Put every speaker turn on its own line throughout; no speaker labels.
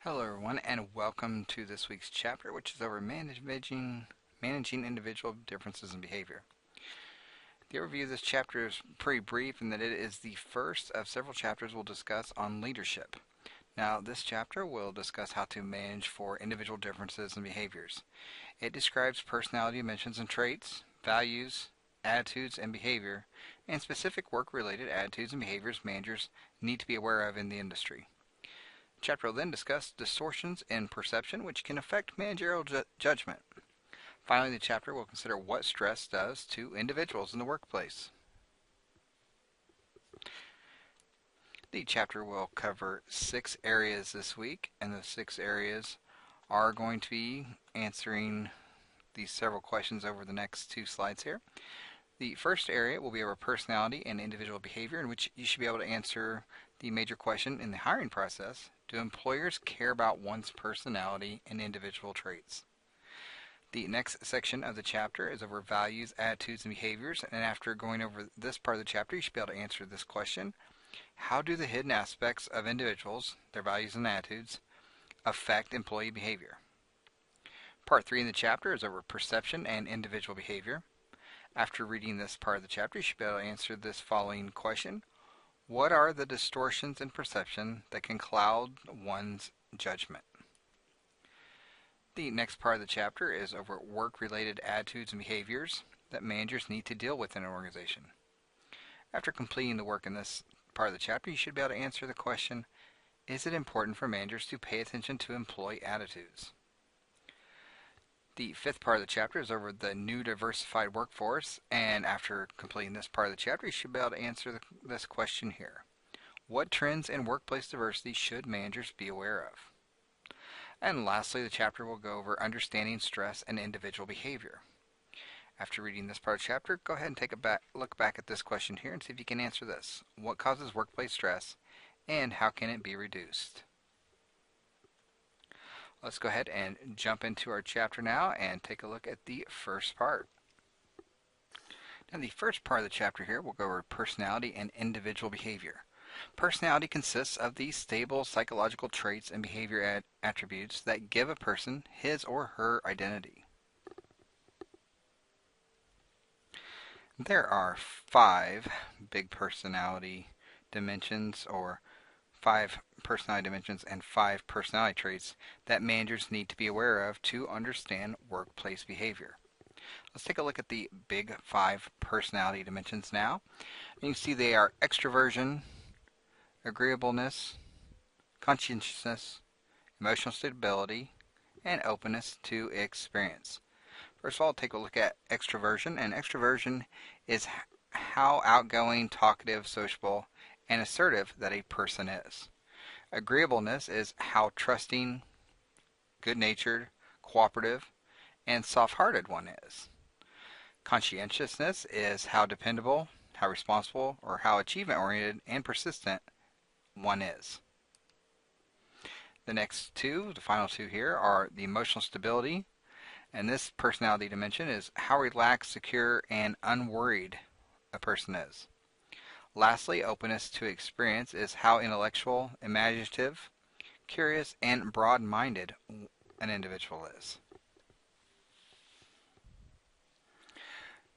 Hello everyone and welcome to this week's chapter, which is over managing individual differences in behavior. The overview of this chapter is pretty brief in that it is the first of several chapters we'll discuss on leadership. Now this chapter will discuss how to manage for individual differences in behaviors. It describes personality dimensions and traits, values, attitudes, and behavior, and specific work-related attitudes and behaviors managers need to be aware of in the industry. The chapter will then discuss distortions in perception which can affect managerial judgment. Finally, the chapter will consider what stress does to individuals in the workplace. The chapter will cover 6 areas this week, and the 6 areas are going to be answering these several questions over the next 2 slides here. The first area will be over personality and individual behavior, in which you should be able to answer the major question in the hiring process: do employers care about one's personality and individual traits? The next section of the chapter is over values, attitudes, and behaviors, and after going over this part of the chapter, you should be able to answer this question: how do the hidden aspects of individuals, their values and attitudes, affect employee behavior? Part 3 in the chapter is over perception and individual behavior. After reading this part of the chapter, you should be able to answer this following question: what are the distortions in perception that can cloud one's judgment? The next part of the chapter is over work-related attitudes and behaviors that managers need to deal with in an organization. After completing the work in this part of the chapter, you should be able to answer the question: is it important for managers to pay attention to employee attitudes? The fifth part of the chapter is over the new diversified workforce, and after completing this part of the chapter, you should be able to answer this question here: what trends in workplace diversity should managers be aware of? And lastly, the chapter will go over understanding stress and individual behavior. After reading this part of the chapter, go ahead and take a look back at this question here and see if you can answer this: what causes workplace stress, and how can it be reduced? Let's go ahead and jump into our chapter now and take a look at the first part. Now, the first part of the chapter here will go over personality and individual behavior. Personality consists of the stable psychological traits and behavior attributes that give a person his or her identity. There are 5 big personality dimensions, or 5 personality dimensions and 5 personality traits that managers need to be aware of to understand workplace behavior. Let's take a look at the big 5 personality dimensions now. You can see they are extroversion, agreeableness, conscientiousness, emotional stability, and openness to experience. First of all, take a look at extroversion, and extroversion is how outgoing, talkative, sociable, and assertive that a person is. Agreeableness is how trusting, good-natured, cooperative, and soft-hearted one is. Conscientiousness is how dependable, how responsible, or how achievement-oriented and persistent one is. The next 2, the final 2 here, are the emotional stability, and this personality dimension is how relaxed, secure, and unworried a person is. Lastly, openness to experience is how intellectual, imaginative, curious, and broad-minded an individual is.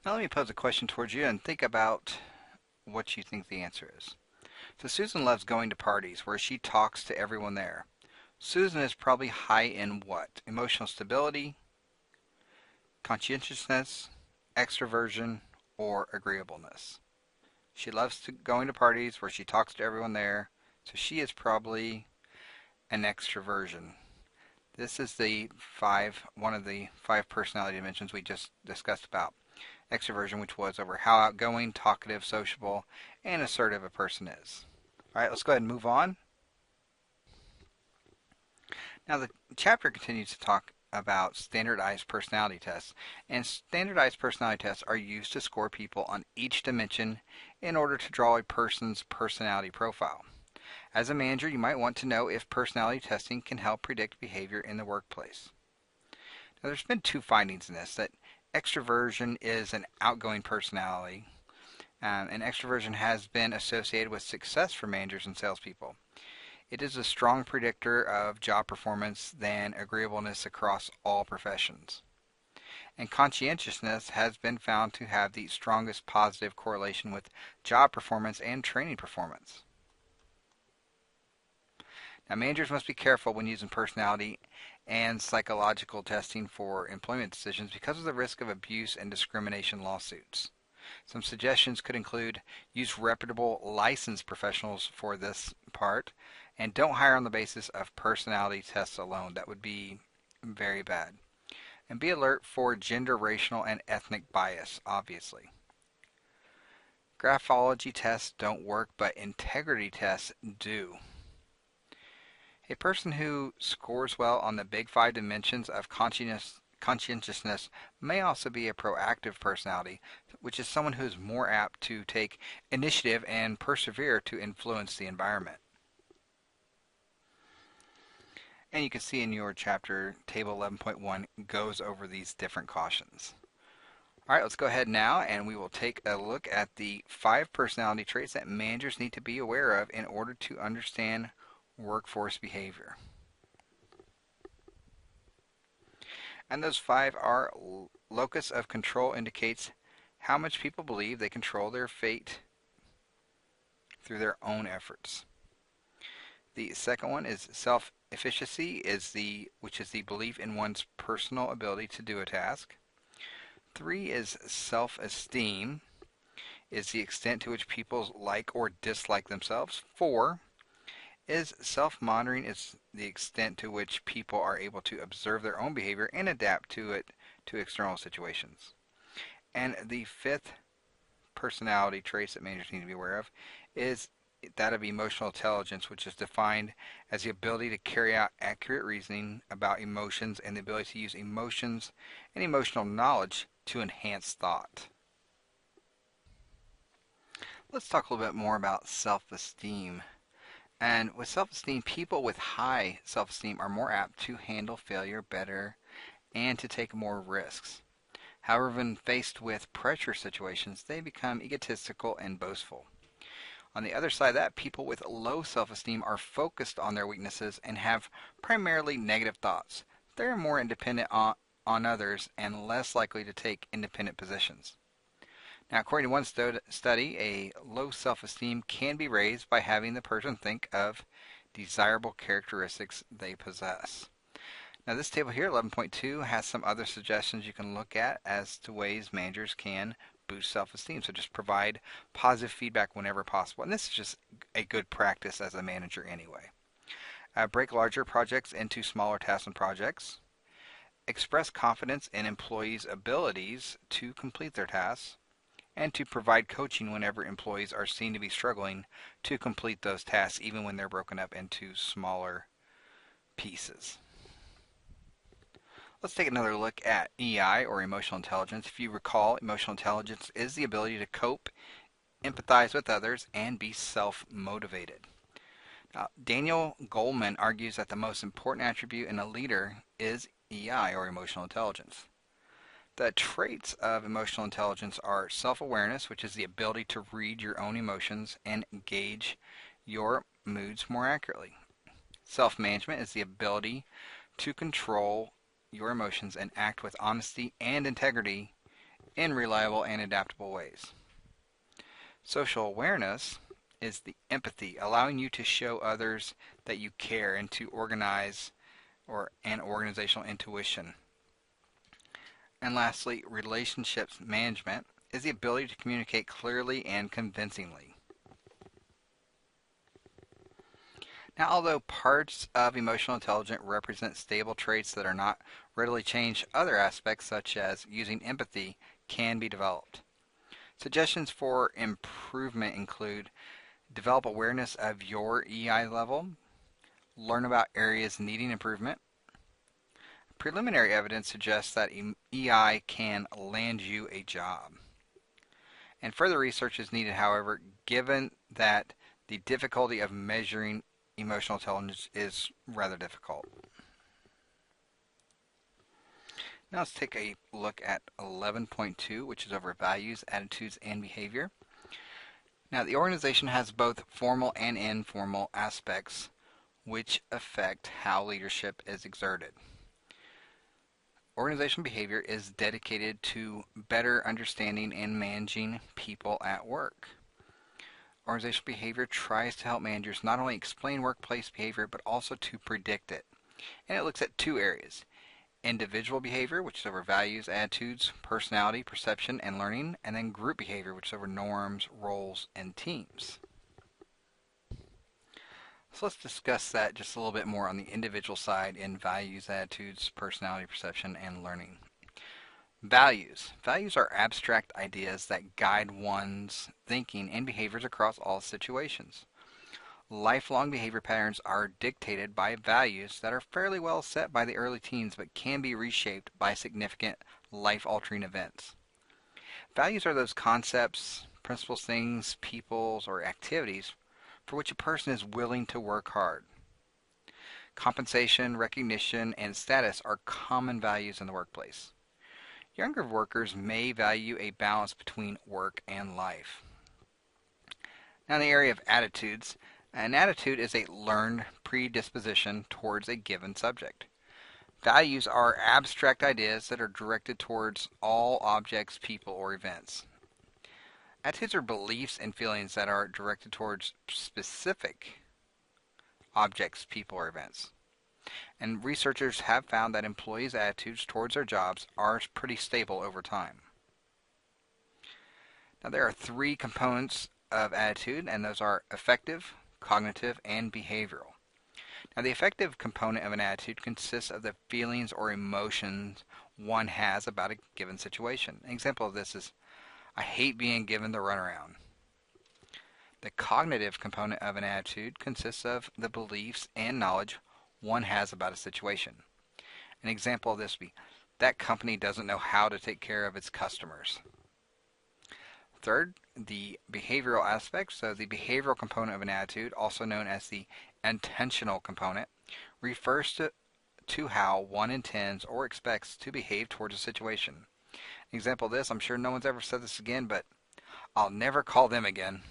Now let me pose a question towards you and think about what you think the answer is. So Susan loves going to parties where she talks to everyone there. Susan is probably high in what? Emotional stability, conscientiousness, extroversion, or agreeableness. She loves going to parties where she talks to everyone there, so she is probably an extroversion. This is one of the 5 personality dimensions we just discussed about. Extroversion, which was over how outgoing, talkative, sociable, and assertive a person is. Alright, let's go ahead and move on. Now the chapter continues to talk about standardized personality tests, and standardized personality tests are used to score people on each dimension in order to draw a person's personality profile. As a manager, you might want to know if personality testing can help predict behavior in the workplace. Now, there's been 2 findings in this: that extroversion is an outgoing personality, and extroversion has been associated with success for managers and salespeople. It is a strong predictor of job performance than agreeableness across all professions. And conscientiousness has been found to have the strongest positive correlation with job performance and training performance. Now, managers must be careful when using personality and psychological testing for employment decisions because of the risk of abuse and discrimination lawsuits. Some suggestions could include use reputable licensed professionals for this part and don't hire on the basis of personality tests alone. That would be very bad. And be alert for gender, racial, and ethnic bias, obviously. Graphology tests don't work, but integrity tests do. A person who scores well on the big five dimensions of conscientiousness may also be a proactive personality, which is someone who is more apt to take initiative and persevere to influence the environment. And you can see in your chapter, table 11.1 goes over these different cautions. All right, let's go ahead now and we will take a look at the 5 personality traits that managers need to be aware of in order to understand workforce behavior. And those 5 are: locus of control indicates how much people believe they control their fate through their own efforts. The second one is self-efficacy, which is the belief in one's personal ability to do a task. 3 is self-esteem, is the extent to which people like or dislike themselves. 4 is self-monitoring, is the extent to which people are able to observe their own behavior and adapt to it to external situations. And the 5th personality traits that managers need to be aware of is that of emotional intelligence, which is defined as the ability to carry out accurate reasoning about emotions and the ability to use emotions and emotional knowledge to enhance thought. Let's talk a little bit more about self-esteem. And with self-esteem, people with high self-esteem are more apt to handle failure better and to take more risks. However, when faced with pressure situations, they become egotistical and boastful. On the other side of that, people with low self-esteem are focused on their weaknesses and have primarily negative thoughts. They're more independent on others and less likely to take independent positions. Now, according to one study, a low self-esteem can be raised by having the person think of desirable characteristics they possess. Now, this table here, 11.2, has some other suggestions you can look at as to ways managers can boost self-esteem. So just provide positive feedback whenever possible. And this is just a good practice as a manager anyway. Break larger projects into smaller tasks and projects. Express confidence in employees' abilities to complete their tasks, and to provide coaching whenever employees are seen to be struggling to complete those tasks, even when they're broken up into smaller pieces. Let's take another look at EI, or emotional intelligence. If you recall, emotional intelligence is the ability to cope, empathize with others, and be self-motivated. Now, Daniel Goleman argues that the most important attribute in a leader is EI, or emotional intelligence. The traits of emotional intelligence are self-awareness, which is the ability to read your own emotions and gauge your moods more accurately. Self-management is the ability to control your emotions and act with honesty and integrity in reliable and adaptable ways. Social awareness is the empathy, allowing you to show others that you care, and to organize an organizational intuition. And lastly, relationships management is the ability to communicate clearly and convincingly. Now, although parts of emotional intelligence represent stable traits that are not readily changed, other aspects, such as using empathy, can be developed. Suggestions for improvement include: develop awareness of your EI level, learn about areas needing improvement. Preliminary evidence suggests that EI can land you a job. And further research is needed, however, given that the difficulty of measuring emotional intelligence is rather difficult. Now let's take a look at 11.2, which is over values, attitudes, and behavior. Now, the organization has both formal and informal aspects which affect how leadership is exerted. Organizational behavior is dedicated to better understanding and managing people at work. Organizational behavior tries to help managers not only explain workplace behavior, but also to predict it. And it looks at two areas: individual behavior, which is over values, attitudes, personality, perception, and learning, and then group behavior, which is over norms, roles, and teams. So let's discuss that just a little bit more on the individual side in values, attitudes, personality, perception, and learning. Values. Values are abstract ideas that guide one's thinking and behaviors across all situations. Lifelong behavior patterns are dictated by values that are fairly well set by the early teens but can be reshaped by significant life-altering events. Values are those concepts, principles, things, peoples, or activities for which a person is willing to work hard. Compensation, recognition, and status are common values in the workplace. Younger workers may value a balance between work and life. Now, in the area of attitudes, an attitude is a learned predisposition towards a given subject. Values are abstract ideas that are directed towards all objects, people, or events. Attitudes are beliefs and feelings that are directed towards specific objects, people, or events. And researchers have found that employees' attitudes towards their jobs are pretty stable over time. Now, there are three components of attitude, and those are affective, cognitive, and behavioral. Now, the affective component of an attitude consists of the feelings or emotions one has about a given situation. An example of this is, I hate being given the runaround. The cognitive component of an attitude consists of the beliefs and knowledge one has about a situation. An example of this would be, that company doesn't know how to take care of its customers. Third, the behavioral aspect. So the behavioral component of an attitude, also known as the intentional component, refers to how one intends or expects to behave towards a situation. An example of this, I'm sure no one's ever said this again, but I'll never call them again.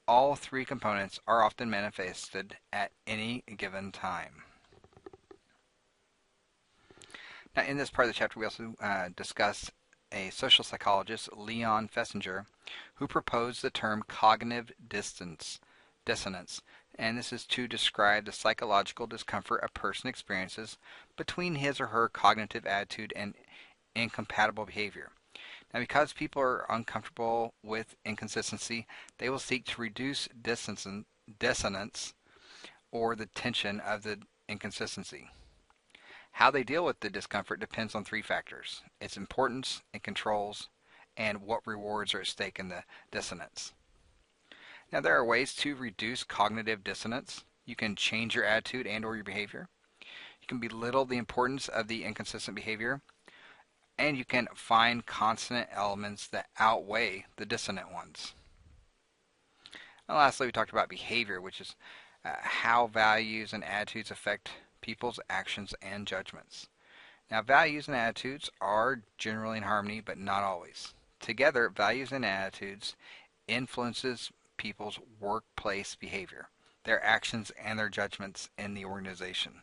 All three components are often manifested at any given time. Now, in this part of the chapter, we also discuss a social psychologist, Leon Festinger, who proposed the term cognitive dissonance, and this is to describe the psychological discomfort a person experiences between his or her cognitive attitude and incompatible behavior. Now, because people are uncomfortable with inconsistency, they will seek to reduce dissonance or the tension of the inconsistency. How they deal with the discomfort depends on three factors: its importance, its controls, and what rewards are at stake in the dissonance. Now, there are ways to reduce cognitive dissonance. You can change your attitude and or your behavior. You can belittle the importance of the inconsistent behavior, and you can find consonant elements that outweigh the dissonant ones. And lastly, we talked about behavior, which is how values and attitudes affect people's actions and judgments. Now, values and attitudes are generally in harmony, but not always. Together, values and attitudes influences people's workplace behavior, their actions, and their judgments in the organization.